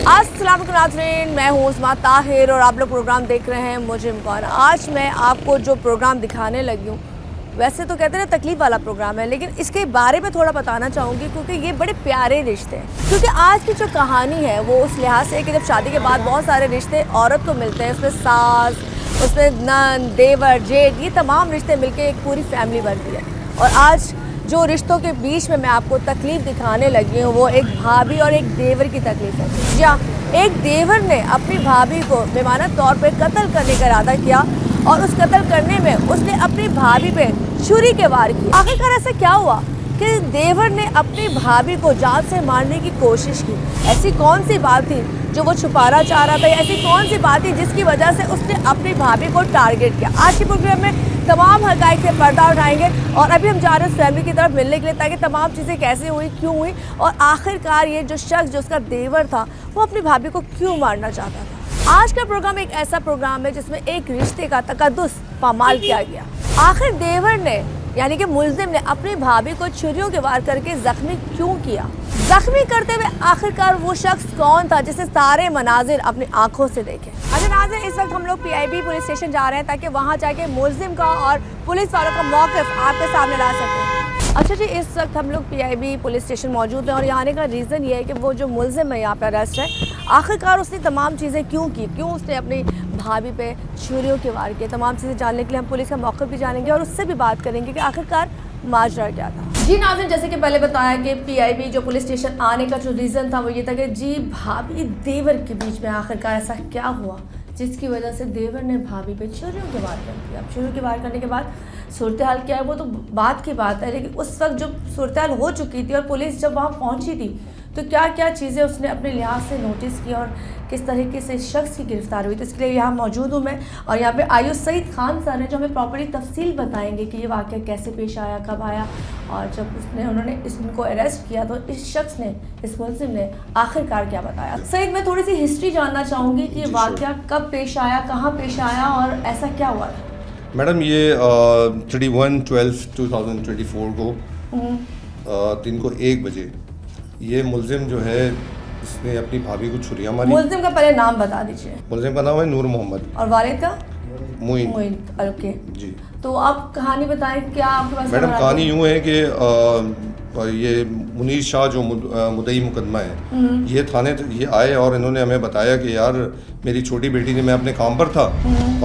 अस्सलाम वालेकुम नाज़रीन, मैं हूँ उस्मा ताहिर और आप लोग प्रोग्राम देख रहे हैं मुजरिम कौन। आज मैं आपको जो प्रोग्राम दिखाने लगी हूँ, वैसे तो कहते हैं ना तकलीफ़ वाला प्रोग्राम है, लेकिन इसके बारे में थोड़ा बताना चाहूँगी क्योंकि ये बड़े प्यारे रिश्ते हैं। क्योंकि आज की जो कहानी है वो उस लिहाज से है कि जब शादी के बाद बहुत सारे रिश्ते औरत को मिलते हैं, उसमें सास, उसमें नंद, देवर, जेठ, ये तमाम रिश्ते मिलकर एक पूरी फैमिली बनती है। और आज जो रिश्तों के बीच में मैं आपको तकलीफ़ दिखाने लगी हूँ वो एक भाभी और एक देवर की तकलीफ़ है। जी हाँ, एक देवर ने अपनी भाभी को बेमानत तौर पे कत्ल करने का इरादा किया और उस कत्ल करने में उसने अपनी भाभी पे छुरी के वार किए। आखिरकार ऐसा क्या हुआ कि देवर ने अपनी भाभी को जान से मारने की कोशिश की? ऐसी कौन सी बात थी जो वो छुपाना चाह रहा था, या ऐसी कौन सी बात थी जिसकी वजह से उसने अपनी भाभी को टारगेट किया? आज के प्रोग्राम में तमाम हक़ाइक़ से पर्दा उठाएंगे और अभी हम जा रहे हैं उस फैमिली की तरफ मिलने के लिए, ताकि तमाम चीज़ें कैसे हुई, क्यों हुई और आखिरकार ये जो शख्स जो उसका देवर था वो अपनी भाभी को क्यों मारना चाहता था। आज का प्रोग्राम एक ऐसा प्रोग्राम है जिसमें एक रिश्ते का तकद्दुस पामाल किया गया। आखिर देवर ने यानी कि मुल्जिम ने अपनी भाभी को छुरियों के वार करके ज़ख्मी क्यों किया? ज़ख्मी करते हुए आखिरकार वो शख्स कौन था जिसे सारे मनाजिर अपनी आंखों से देखे? अच्छा नाज़रीन, इस वक्त हम लोग PIB पुलिस स्टेशन जा रहे हैं ताकि वहाँ जाके मुल्जिम का और पुलिस वालों का मौक़िफ़ आपके सामने ला सकें। अच्छा जी, इस वक्त हम लोग PIB पुलिस स्टेशन मौजूद हैं और यहाँ आने का रीज़न ये है कि वो जो मुल्जिम है यहाँ पर अरेस्ट है, आखिरकार उसने तमाम चीज़ें क्यों की, क्यों उसने अपनी भाभी पे छुरियों के वार किए। तमाम चीज़ें जानने के लिए हम पुलिस का मौक़िफ़ भी जानेंगे और उससे भी बात करेंगे कि आखिरकार माजरा क्या था। जी नाज़रीन, जैसे कि पहले बताया कि PIB जो पुलिस स्टेशन आने का जो रीज़न था वो ये था कि जी भाभी देवर के बीच में आखिरकार ऐसा क्या हुआ जिसकी वजह से देवर ने भाभी पे छुरियों के वार कर दिया। अब छुरियों के वार करने के बाद सूरत हाल क्या है वो तो बात की बात है, लेकिन उस वक्त जब सूरत हाल हो चुकी थी और पुलिस जब वहाँ पहुँची थी तो क्या क्या चीज़ें उसने अपने लिहाज से नोटिस की और किस तरीके से इस शख्स की गिरफ्तार हुई। तो इसके लिए यहाँ मौजूद हूँ मैं और यहाँ पे आयुष सईद खान सर हैं जो हमें प्रॉपर्ली तफसील बताएंगे कि ये वाक़या कैसे पेश आया, कब आया और जब उन्होंने इनको अरेस्ट किया तो इस शख्स ने, इस मुल्जिम ने आखिरकार क्या बताया। सईद, मैं थोड़ी सी हिस्ट्री जानना चाहूँगी कि ये वाक़या कब पेश आया, कहाँ पेश आया और ऐसा क्या हुआ था? मैडम, ये 31/12/2024 को दिन को 1 बजे ये मुल्जिम जो है इसने अपनी भाभी को छुरियाँ मारी। मुल्जिम का पहले नाम बता दीजिए। मुल्जिम का नाम है नूर मोहम्मद और वालिद का? मोइन। ओके जी। तो आप कहानी बताएं, क्या आपके पास? मैडम, कहानी यूँ है कि ये मुनीर शाह जो मुद्दई मुकदमा है, ये थाने ये आए और इन्होंने हमें बताया कि यार मेरी छोटी बेटी ने, मैं अपने काम पर था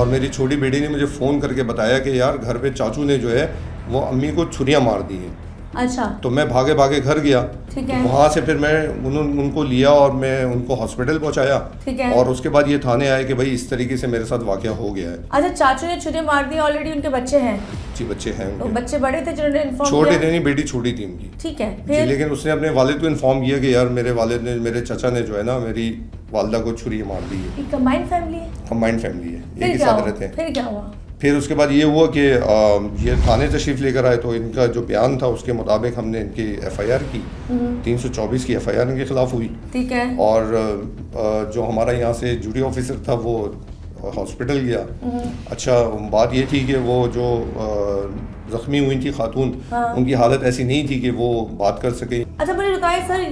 और मेरी छोटी बेटी ने मुझे फ़ोन करके बताया कि यार घर पे चाचू ने जो है वो अम्मी को छुरियाँ मार दी हैं। अच्छा। तो मैं भागे भागे घर गया, ठीक है। वहाँ से फिर मैं उनको लिया और मैं उनको हॉस्पिटल पहुँचाया। ठीक है। और उसके बाद ये थाने आए कि भाई इस तरीके से मेरे साथ वाकया हो गया है। अच्छा, चाचू ने छुरियाँ मार दी, ऑलरेडी उनके बच्चे हैं? जी, बच्चे हैं। तो बच्चे बड़े थे जिन्होंने इन्फॉर्म किया? छोटे थे, नहीं बेटी छोटी थी उनकी। ठीक है, फिर? लेकिन उसने अपने वालिद को इन्फॉर्म किया कि यार मेरे वालिद ने, मेरे चाचा ने जो है ना मेरी वालदा को छुरी मार दी है। कंबाइंड फैमिली है? कंबाइंड फैमिली है, एक ही साथ रहते हैं। फिर क्या हुआ? फिर उसके बाद ये हुआ कि ये थाने तशरीफ़ लेकर आए तो इनका जो बयान था उसके मुताबिक हमने इनकी FIR की, 324 की FIR इनके खिलाफ हुई। ठीक है। और जो हमारा यहाँ से ड्यूटी ऑफिसर था वो हॉस्पिटल गया। अच्छा, बात ये थी कि वो जो ज़ख्मी हुई थी खातून, उनकी हालत ऐसी नहीं थी कि वो बात कर सके। अच्छा, मुझे बताइए सर,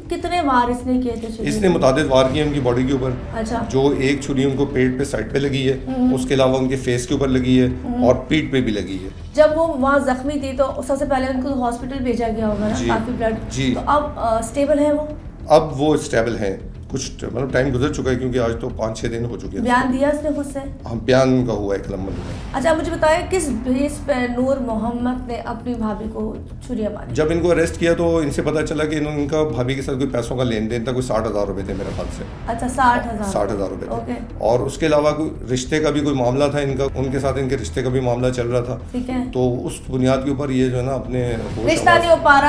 कितने वार इसने किए थे? इसने मुतादिद वार किए उनकी बॉडी के ऊपर। अच्छा। जो एक छुरी उनको पेट पे साइड पे लगी है, उसके अलावा उनके फेस के ऊपर लगी है और पीठ पे भी लगी है। जब वो वहाँ जख्मी थी तो सबसे पहले उनको हॉस्पिटल भेजा गया होगा ना, काफी ब्लड। जी। तो अब स्टेबल है वो? अब वो स्टेबल है, कुछ मतलब टाइम गुजर चुका है क्योंकि आज तो 5-6 दिन हो चुके हैं। बयान दिया उसने खुद से? हाँ, बयान उनका हुआ है कलम में। अच्छा, मुझे बताया किस बेस पे नूर मोहम्मद ने अपनी भाभी को छुरियाँ मारी? जब इनको अरेस्ट किया तो इनसे पता चला कि इनका भाभी के साथ कोई पैसों का लेन देन था, कोई 60,000 रुपए थे मेरे ख्याल से। अच्छा, 60,000 रुपए थे। और उसके अलावा कोई रिश्ते का भी कोई मामला था इनका, उनके साथ इनके रिश्ते का भी मामला चल रहा था। ठीक है। तो उस बुनियाद के ऊपर ये जो है ना अपने रिश्ता नहीं हो पा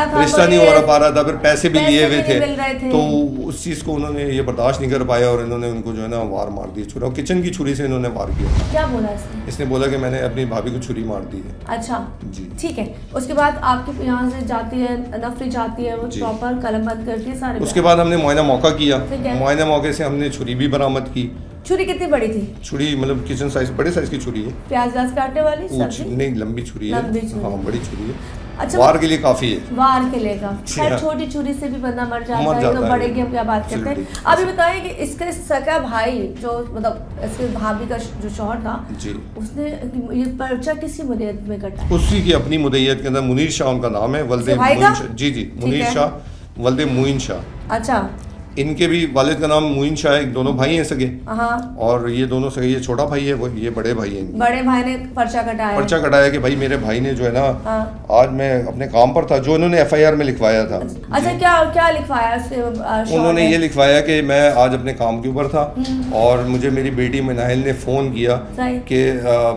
रहा था, फिर पैसे भी लिए हुए थे, तो उस चीज़ को उन्होंने ये बर्दाश्त नहीं कर पाया और इन्होंने उनको जो है ना वार मार दी छुरा। किचन की छुरी से इन्होंने वार किया। क्या बोला इसने बोला कि मैंने अपनी भाभी को छुरी मार दी है। अच्छा जी, ठीक है। उसके बाद आपके यहाँ से जाती है नफरी जाती है, वो प्रॉपर कलमबंद करती है सारे। उसके बाद हमने मुआयना मौका किया, मुआयना मौके से हमने छुरी भी बरामद की। छुरी कितनी बड़ी थी? छुरी मतलब किचन साइज, बड़े साइज की छुरी है। प्याज काटने वाली? नहीं, लंबी छुरी है। हाँ, बड़ी छुरी है। अच्छा, वार के लिए काफ़ी है, वार के लिए का। हाँ। खैर छोटी छुरी से भी बंदा मर जाता है, तो बड़े की हम क्या बात करते हैं। अभी बताइए कि इसका सगा भाई जो मतलब इसके भाभी का जो शौहर था जी, उसने ये पर्चा किसी मुद्दत में कटा है? उसी की अपनी मुदैयत के अंदर मुनीर शाह उनका नाम है, वल्दे भाई मुइन का? शाह। जी जी, मुनीर शाह, वल्दे मुइन शाह। अच्छा, इनके भी वालिद का नाम मुइन शाह है, दोनों भाई हैं सगे। हाँ, और ये दोनों सगे, ये छोटा भाई है, वो ये बड़े भाई हैं। बड़े भाई ने पर्चा कटाया। पर्चा कटाया कि भाई मेरे भाई ने जो है ना, हाँ। आज मैं अपने काम पर था, जो इन्होंने एफआईआर में लिखवाया था। अच्छा, क्या क्या लिखवाया उसके? उन्होंने ये लिखवाया कि मैं आज अपने काम के ऊपर था और मुझे मेरी बेटी मनाहिल ने फ़ोन किया कि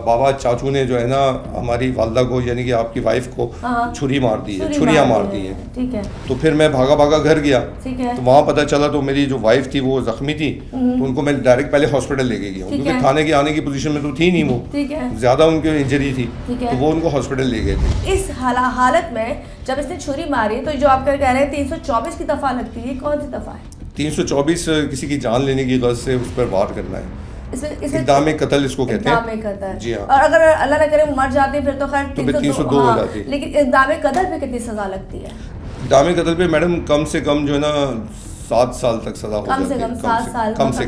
बाबा चाचू ने जो है ना हमारी वालदा को यानी कि आपकी वाइफ को छुरी मार दी है, छुरियाँ मार दी हैं। ठीक है। तो फिर मैं भागा भागा घर गया, ठीक है। तो वहाँ पता चला तो मेरी जो वाइफ थी वो जख्मी थी, तो उनको मैं डायरेक्ट पहले हॉस्पिटल लेके गया, क्योंकि थाने के आने की पोजीशन में तो थी नहीं वो, ठीक है, ज़्यादा उनकी इंजरी थी, तो वो उनको हॉस्पिटल ले गए थे। इस हालत में जब इसने छुरी मारी तो जो आप कह रहे हैं 324 की दफ़ा लगती है, कौन सी दफ़ा है? 324 किसी की जान लेने की गर्ज से उस पर वार करना है, इक़दाम कत्ल इसको कहते हैं। जी हाँ। और अगर अल्लाह न करे वो मर जाते फिर तो खैर 302 हो जाती है। लेकिन इक़दाम कत्ल पे कितनी सज़ा लगती है? इक़दाम कत्ल पे मैडम कम से कम जो है ना 7 साल तक सज़ा हो जाती है। कम से कम 7 साल, कम से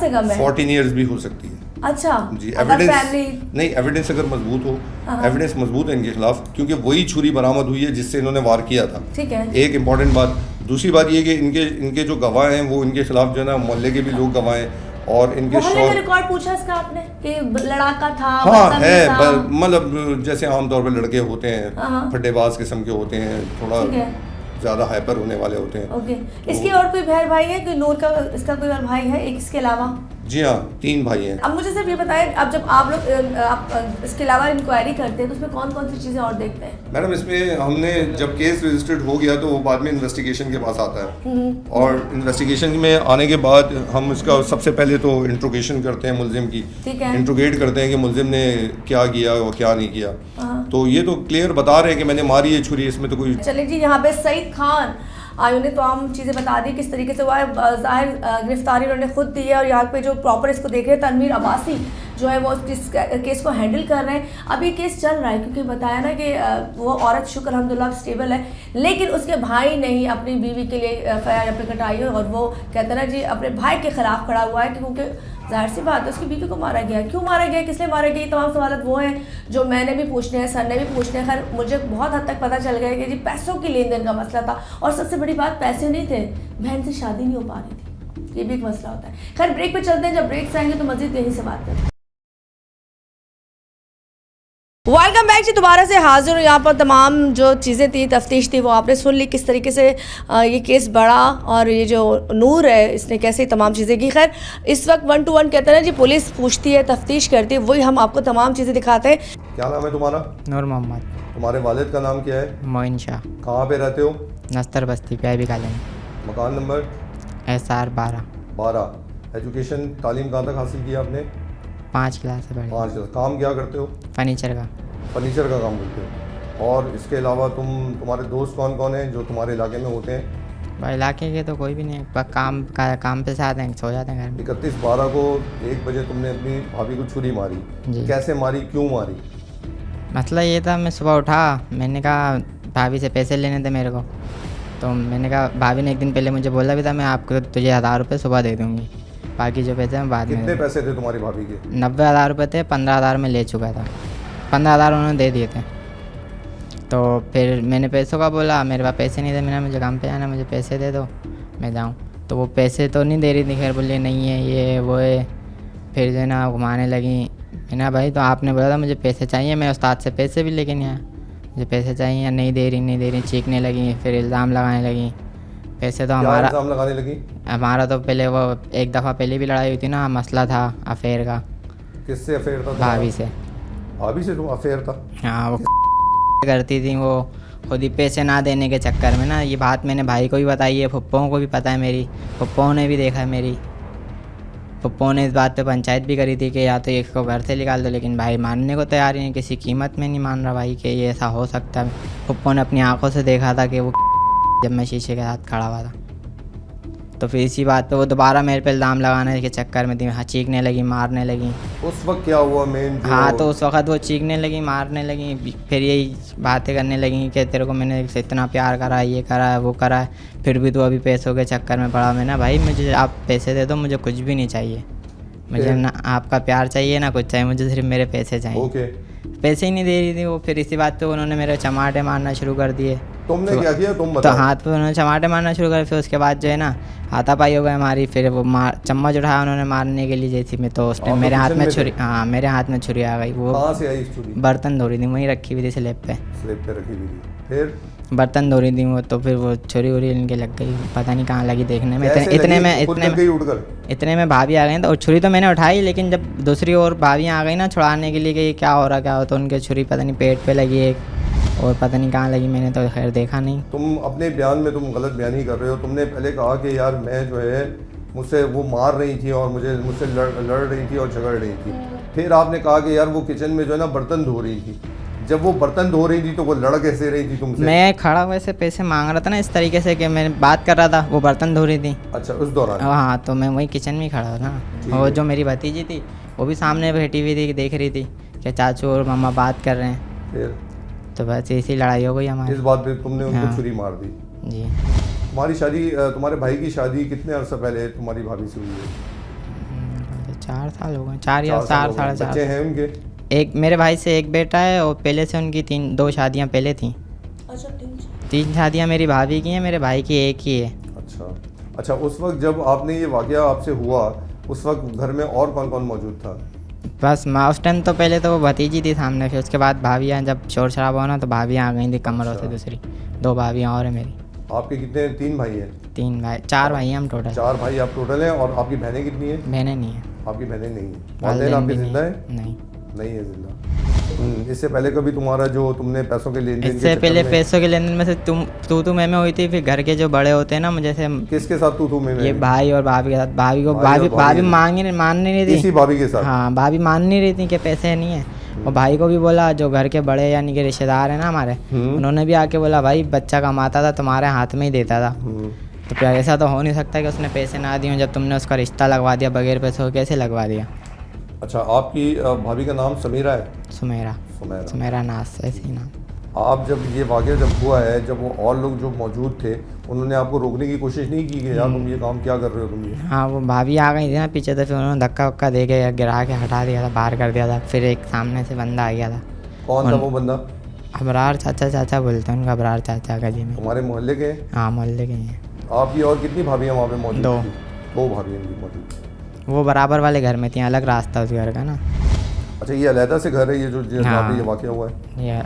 कम 14 ईयर्स भी हो सकती है। अच्छा जी, एविडेंस अगर मजबूत हो, एविडेंस मजबूत है इनके खिलाफ, क्योंकि वही छुरी बरामद हुई है जिससे इन्होंने वार किया था। ठीक है। एक इम्पॉर्टेंट बात, दूसरी बात ये कि इनके जो गवाह हैं वो इनके खिलाफ जो है ना मोहल्ले के भी लोग गवाह हैं, और इनके रिकॉर्ड पूछा इसका आपने कि लड़ाका था? हाँ है, मतलब जैसे आमतौर पर लड़के होते हैं फड्डेबाज किस्म के होते हैं, थोड़ा ज़्यादा हाइपर होने वाले होते हैं। ओके। इसके और कोई बहन भाई है? कोई नूर का इसका कोई और भाई है एक इसके अलावा? जी हाँ, 3 भाई हैं। अब मुझे सिर्फ ये बताएं, अब जब आप लोग इसके अलावा इंक्वायरी करते हैं तो उसमें कौन कौन सी चीज़ें और देखते हैं? मैडम इसमें हमने जब केस रजिस्टर्ड हो गया तो वो बाद में इन्वेस्टिगेशन के पास आता है, और इन्वेस्टिगेशन में आने के बाद हम इसका सबसे पहले तो इंट्रोगेशन करते हैं मुल्जिम की। ठीक है। इंट्रोगेट करते हैं कि मुल्जिम ने क्या किया और क्या नहीं किया। तो ये तो क्लियर बता रहे हैं कि मैंने मारी है छुरी, इसमें तो कोई। चलिए जी, यहाँ पे सईद खान उन्होंने तो आम चीज़ें बता दी किस तरीके से हुआ है। ज़ाहिर गिरफ्तारी उन्होंने खुद दी है, और यहाँ पे जो प्रॉपर इसको देख रहे हैं तनवीर अब्बासी जो है वो इस केस को हैंडल कर रहे हैं। अभी केस चल रहा है, क्योंकि बताया ना कि वो औरत शुक्र अल्हम्दुलिल्लाह स्टेबल है, लेकिन उसके भाई ने ही अपनी बीवी के लिए एफआईआर पे कटाई है, और वो कहते हैं ना जी अपने भाई के खिलाफ खड़ा हुआ है, क्योंकि जाहिर सी बात है उसकी बीवी को मारा गया। क्यों मारा गया, किस लिए मारा गया, ये तमाम सवाल वो हैं जो मैंने भी पूछने हैं, सर ने भी पूछने हैं। खैर मुझे बहुत हद तक पता चल गया कि जी पैसों की लेन देन का मसला था, और सबसे बड़ी बात पैसे नहीं थे, बहन से शादी नहीं हो पा रही थी, ये भी एक मसला होता है। खैर ब्रेक पे चलते हैं, जब ब्रेक से आएंगे तो मजीद यहीं से बात करते हैं। वेलकम बैक जी, दोबारा से हाजिर हूँ। यहाँ पर तमाम जो चीज़ें थी, तफ्तीश थी, वो आपने सुन ली किस तरीके से ये केस बढ़ा, और ये जो नूर है इसने कैसे तमाम चीज़ें की। खैर इस वक्त 1 to 1 कहते हैं ना जी, पुलिस पूछती है, तफ्तीश करती है, वही हम आपको तमाम चीज़ें दिखाते हैं। क्या नाम है तुम्हारा? नूर मोहम्मद। तुम्हारे वालिद का नाम क्या है? मोइन शाह। कहाँ पे रहते हो? नस्तर बस्ती प्याई कॉलोनी। मकान नंबर? SR 12। एजुकेशन तालीम कहाँ तक हासिल किया आपने? 5 क्लास से पढ़ी। 5 क्लास। काम क्या करते हो? फर्नीचर का। फर्नीचर का काम करते हो। और इसके अलावा तुम्हारे दोस्त कौन कौन हैं जो तुम्हारे इलाके में होते हैं? भाई इलाके के तो कोई भी नहीं, बस काम पे से आते हैं, सो जाते हैं घर में। 31/12 को 1 बजे तुमने अपनी भाभी को छुरी मारी जी। कैसे मारी, क्यों मारी? मसला ये था, मैं सुबह उठा, मैंने कहा भाभी से पैसे लेने थे मेरे को, तो मैंने कहा, भाभी ने एक दिन पहले मुझे बोला भी था मैं आपको तुझे 1000 रुपये सुबह दे दूँगी, बाकी जो पैसे मैं बाद में। कितने पैसे थे तुम्हारी भाभी के? 90,000 रुपये थे, 15,000 में ले चुका था, 15,000 उन्होंने दे दिए थे। तो फिर मैंने पैसों का बोला, मेरे पास पैसे नहीं थे, मैंने मुझे काम पे जाना, मुझे पैसे दे दो मैं जाऊँ, तो वो पैसे तो नहीं दे रही थी। खैर बोलिए नहीं है, ये वो है। फिर जो है ना घुमाने लगी। मैंने भाई तो आपने बोला था मुझे पैसे चाहिए, मैं उस्ताद से पैसे भी लेके नहीं आया, मुझे पैसे चाहिए, नहीं दे रही, चीखने लगी, फिर इल्ज़ाम लगाने लगी। पैसे तो हमारा इल्ज़ाम लगाने लगी? हमारा तो पहले वो एक दफ़ा पहले भी लड़ाई हुई थी ना, मसला था अफेयर का। किससे अफेयर था? भाभी से। भाभी से तुम अफेयर था? हाँ, वो करती थी, वो खुद ही पैसे ना देने के चक्कर में ना। ये बात मैंने भाई को भी बताई है, फुप्पों को भी पता है मेरी, फुप्पों ने भी देखा है मेरी। फुप्पों ने इस बात पे पंचायत भी करी थी कि या तो इसको घर से निकाल दो, लेकिन भाई मानने को तैयार ही नहीं, किसी कीमत में नहीं मान रहा भाई कि ये ऐसा हो सकता है। फुप्पों ने अपनी आंखों से देखा था कि वो जब मैं शीशे के साथ खड़ा हुआ था। तो फिर इसी बात पे वो दोबारा मेरे पे इल्ज़ाम लगाने के चक्कर में थी, हाँ चीखने लगी, मारने लगी। उस वक्त क्या हुआ मेन? हाँ तो उस वक्त वो चीखने लगी, मारने लगी, फिर यही बातें करने लगी कि तेरे को मैंने इतना प्यार करा, ये करा है, वो करा है, फिर भी तू अभी पैसों के चक्कर में पड़ा। मैंने भाई मुझे आप पैसे दे दो, मुझे कुछ भी नहीं चाहिए, मुझे ना आपका प्यार चाहिए ना कुछ चाहिए, मुझे सिर्फ मेरे पैसे चाहिए। पैसे ही नहीं दे रही थी वो। फिर इसी बात पे उन्होंने मेरे चमाटे मारना शुरू कर दिए। तुमने क्या किया? तुम तो बताओ। हाथ पे उन्होंने चमाटे मारना शुरू कर, फिर उसके बाद जो है ना हाथापाई हो गई हमारी। फिर वो चम्मच उठाया उन्होंने मारने के लिए जैसी में, तो उस टाइम मेरे हाथ में छुरी, हाँ मेरे हाथ में छुरी आ गई। वो कहाँ से आई छुरी? बर्तन धो रही थी, वहीं रखी हुई थी स्लैब पे रखी हुई थी। फिर बर्तन धो रही थी वो, तो फिर वो छुरी उरी इनके लग गई, पता नहीं कहाँ लगी देखने में। इतने में भाभी आ गई। तो छुरी तो मैंने उठाई, लेकिन जब दूसरी ओर भाभी आ गई ना छुड़ाने के लिए कि क्या हो रहा क्या हो, तो उनके छुरी पता नहीं पेट पे लगी एक, और पता नहीं कहाँ लगी, मैंने तो खैर देखा नहीं। तुम अपने बयान में तुम गलत बयानी कर रहे हो। तुमने पहले कहा कि यार मैं जो है मुझसे वो मार रही थी और मुझसे लड़ रही थी और झगड़ रही थी। फिर आपने कहा कि यार वो किचन में जो है ना बर्तन धो रही थी। जब वो बर्तन धो रही थी तो वो लड़ कैसे रही थी तुमसे? मैं खड़ा वैसे पैसे मांग रहा था ना इस तरीके से कि मैं बात कर रहा था, वो बर्तन धो रही थी। अच्छा, उस दौरान? हाँ, तो मैं वही किचन में ही खड़ा था ना। और जो मेरी भतीजी थी वो भी सामने बैठी हुई थी, देख रही थी कि चाचू और मम्मा बात कर रहे हैं। फिर तो बस ऐसी लड़ाई हो गई हमारी। इस बात पे तुमने उनको छुरी मार दी? जी। तुम्हारी शादी, तुम्हारे भाई की शादी कितने अर्सा पहले तुम्हारी भाभी से हुई है? 4 साल हो गए, 4 या 4 साढ़े 4। बच्चे हैं उनके? एक मेरे भाई से एक बेटा है, और पहले से उनकी 2 शादियां पहले थी। अच्छा, 3 शादियां मेरी भाभी की हैं, मेरे भाई की एक ही है। अच्छा, उस वक्त जब आपने ये वाकया आपसे हुआ, उस वक्त घर में और कौन कौन मौजूद था? बस माँ उस टाइम तो पहले तो वो भतीजी थी सामने, फिर उसके बाद भाभियाँ, जब शोर शराबा हुआ ना तो भाभियाँ आ गई थी कमरों से दूसरी। 2 भाभियाँ और है मेरी। आपके कितने? 3 भाई हैं? 3 भाई, 4 भाई हैं हम टोटल। 4 भाई आप टोटल हैं। और आपकी बहनें कितनी हैं? बहनें नहीं है। आपकी बहनें नहीं है। वालिदैन आपके जिंदा है? नहीं है जिंदा। इससे पहले कभी तुम्हारा जो तुमने पैसों के लेन देन, इससे पहले पैसों के लेन देन में से तू मैं हुई थी। फिर घर के जो बड़े होते हैं ना, मुझे से किसके साथ तू मैं? ये भाई और भाभी के साथ। भाभी मान नहीं रही थी। इसी भाभी के साथ? हाँ, भाभी मान नहीं रही थी कि पैसे नहीं है। और भाई को भी बोला, जो घर के बड़े यानी कि रिश्तेदार हैं ना हमारे, उन्होंने भी आके बोला भाई बच्चा कमाता था तुम्हारे हाथ में ही देता था, तो फिर ऐसा तो हो नहीं सकता कि उसने पैसे ना दिए जब तुमने उसका रिश्ता लगवा दिया बगैर पैसों। कैसे लगवा दिया? अच्छा, आपकी भाभी का नाम समीरा है? सुमेरा नास, ऐसे ही नाम। आप जब ये वाक़या जब हुआ है, जब वो और लोग जो मौजूद थे उन्होंने आपको रोकने की कोशिश नहीं की कि यार तुम ये काम क्या कर रहे हो तुम ये? हाँ, वो भाभी आ गई थी ना पीछे, तो फिर उन्होंने धक्का वक्का दे के गिरा के हटा दिया था, बाहर कर दिया था। फिर एक सामने से बंदा आ गया था। कौन था वो बंदा? अबरार चाचा बोलते हैं उनका, अबरार चाचा का जी में। तुम्हारे मोहल्ले के? हाँ, मोहल्ले के हैं। आपकी और कितनी भाभियाँ वहाँ पे मौजूद? 2 भाभियाँ मौजूद। वो बराबर वाले घर में थी, अलग रास्ता उस घर का ना। अच्छा, ये अलहदा से घर है ये जो हाँ, ये वाक़या हुआ है? ये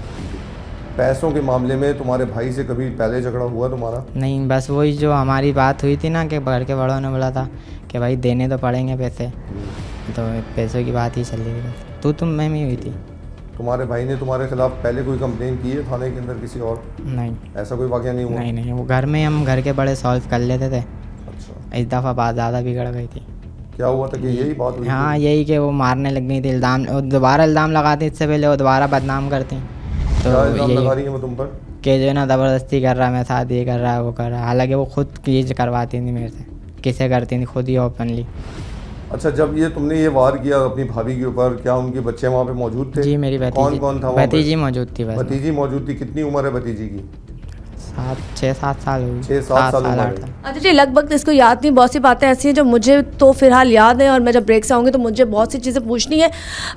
पैसों के मामले में तुम्हारे भाई से कभी पहले झगड़ा हुआ तुम्हारा? नहीं, बस वही जो हमारी बात हुई थी ना कि घर के बड़ों ने बोला था कि भाई देने तो पड़ेंगे पैसे, तो पैसों की बात ही चल रही थी। तुम मैं ही हुई थी। तुम्हारे भाई ने तुम्हारे खिलाफ पहले कोई कंप्लेन की है थाने के अंदर किसी और? नहीं, ऐसा कोई वाक़या नहीं हुआ? नहीं, वो घर में हम घर के बड़े सॉल्व कर लेते थे। अच्छा, इस दफ़ा बात ज़्यादा बिगड़ गई थी। क्या हुआ था कि यही बात हुई? हाँ, यही कि वो मारने लग गई थी, इल्ज़ाम दोबारा इल्ज़ाम लगाती, इससे पहले वो दोबारा बदनाम करती। तो इल्ज़ाम लगा रही है वो तुम पर कि जो है ना ज़बरदस्ती कर रहा है, मैं साथ ये कर रहा है, वो कर रहा है। हालांकि वो खुद ये करवाती थी मेरे से, किसे करती थी, खुद ही ओपनली। अच्छा, जब ये तुमने ये वार किया अपनी भाभी के ऊपर, क्या उनके बच्चे वहाँ पे मौजूद थे? जी, मेरी भतीजी। कौन था? भतीजी मौजूद थी। बस भतीजी मौजूद थी। कितनी उम्र है भतीजी की? 6-7 साल हुई। 6-7 साल उम्र है। अच्छा जी, लगभग इसको याद नहीं, बहुत सी बातें ऐसी हैं जो मुझे तो फिलहाल याद है, और मैं जब ब्रेक से आऊँगी तो मुझे बहुत सी चीज़ें पूछनी है।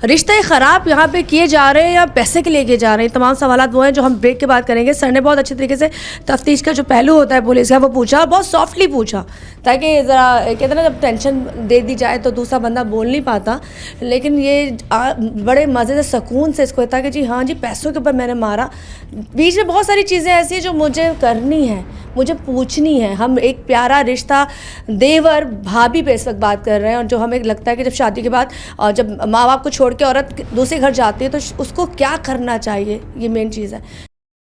रिश्ते ख़राब यहाँ पे किए जा रहे हैं या पैसे के लिए किए जा रहे हैं, तमाम सवाल वो हैं जो हम ब्रेक के बाद करेंगे। सर ने बहुत अच्छे तरीके से तफ्तीश का जो पहलू होता है पुलिस का वो पूछा, और बहुत सॉफ्टली पूछा, ताकि ज़रा कहते हैं ना जब टेंशन दे दी जाए तो दूसरा बंदा बोल नहीं पाता। लेकिन ये बड़े मज़े से सुकून से इसको था कि जी हाँ जी पैसों के ऊपर मैंने मारा। बीच में बहुत सारी चीज़ें ऐसी हैं जो मुझे करनी है, मुझे पूछनी है। हम एक प्यारा रिश्ता देवर भाभी पे इस वक्त बात कर रहे हैं, और जो हमें लगता है कि जब शादी के बाद और जब माँ बाप को छोड़ के औरत दूसरे घर जाती है तो उसको क्या करना चाहिए, ये मेन चीज़ है।